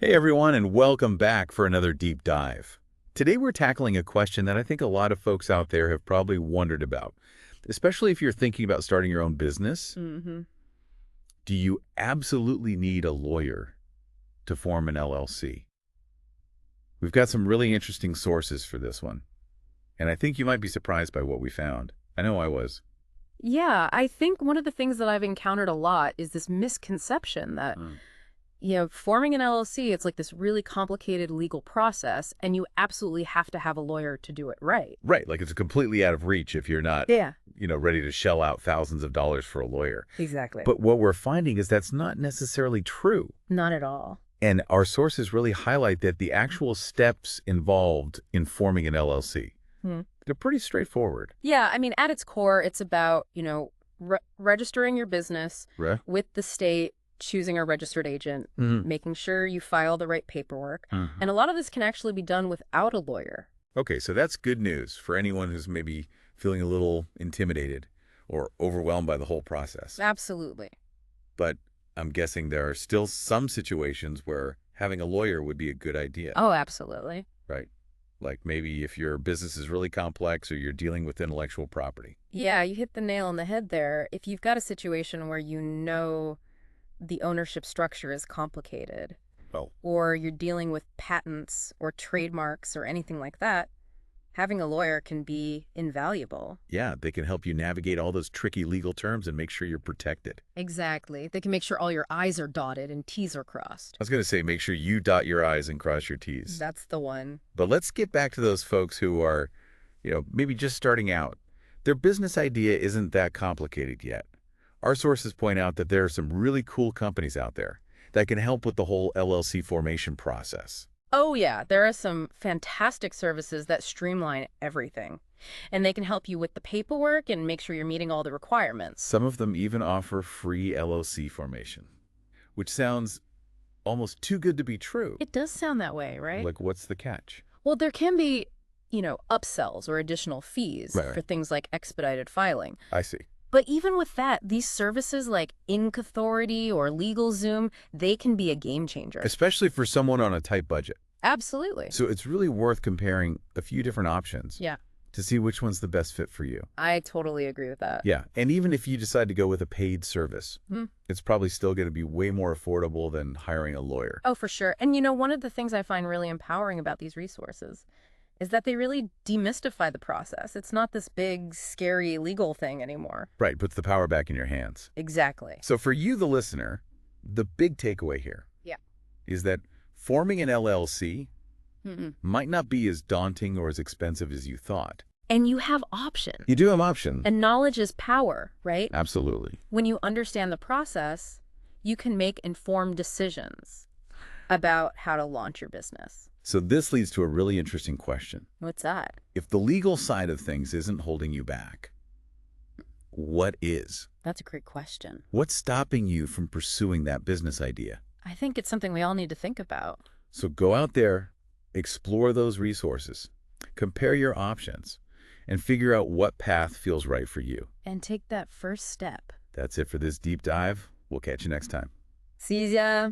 Hey everyone, and welcome back for another deep dive. Today we're tackling a question that I think a lot of folks out there have probably wondered about, especially if you're thinking about starting your own business. hmm Do you absolutely need a lawyer to form an LLC? We've got some really interesting sources for this one, and I think you might be surprised by what we found. I know I was. Yeah, I think one of the things that I've encountered a lot is this misconception that, Hmm. forming an LLC, it's like this really complicated legal process, and you absolutely have to have a lawyer to do it right. Right, like it's completely out of reach if you're not, Yeah, ready to shell out thousands of dollars for a lawyer. exactly. But what we're finding is that's not necessarily true. Not at all. And our sources really highlight that the actual steps involved in forming an LLC, Hmm. they're pretty straightforward. Yeah, I mean, at its core, it's about, registering your business Right? with the state, choosing a registered agent, Mm-hmm. making sure you file the right paperwork. And a lot of this can actually be done without a lawyer. Okay, so that's good news for anyone who's maybe feeling a little intimidated or overwhelmed by the whole process. Absolutely. But I'm guessing there are still some situations where having a lawyer would be a good idea, Oh, absolutely. right? Like maybe if your business is really complex or you're dealing with intellectual property. Yeah, you hit the nail on the head there. If you've got a situation where the ownership structure is complicated, Well, or you're dealing with patents or trademarks or anything like that, having a lawyer can be invaluable. yeah, they can help you navigate all those tricky legal terms and make sure you're protected. Exactly. They can make sure all your I's are dotted and T's are crossed. I was going to say, make sure you dot your I's and cross your T's. That's the one. But let's get back to those folks who are, maybe just starting out. Their business idea isn't that complicated yet. Our sources point out that there are some really cool companies out there that can help with the whole LLC formation process. Oh, yeah, there are some fantastic services that streamline everything. And they can help you with the paperwork and make sure you're meeting all the requirements. Some of them even offer free LLC formation, which sounds almost too good to be true. It does sound that way, right? Like, what's the catch? Well, there can be, upsells or additional fees Right. for things like expedited filing. I see. But even with that, these services like Inc. Authority or LegalZoom, they can be a game changer. Especially for someone on a tight budget. Absolutely. So it's really worth comparing a few different options Yeah, to see which one's the best fit for you. I totally agree with that. Yeah, and even if you decide to go with a paid service, Hmm. it's probably still going to be way more affordable than hiring a lawyer. Oh, for sure. And one of the things I find really empowering about these resources is that they really demystify the process. It's not this big, scary legal thing anymore. Right, puts the power back in your hands. Exactly. So for you, the listener, the big takeaway here Yeah. is that forming an LLC Mm-mm. might not be as daunting or as expensive as you thought. And you have options. You do have options. And knowledge is power, right? Absolutely. When you understand the process, you can make informed decisions about how to launch your business. So this leads to a really interesting question. What's that? If the legal side of things isn't holding you back, what is? That's a great question. What's stopping you from pursuing that business idea? I think it's something we all need to think about. So go out there, explore those resources, compare your options, and figure out what path feels right for you. And take that first step. That's it for this deep dive. We'll catch you next time. See ya.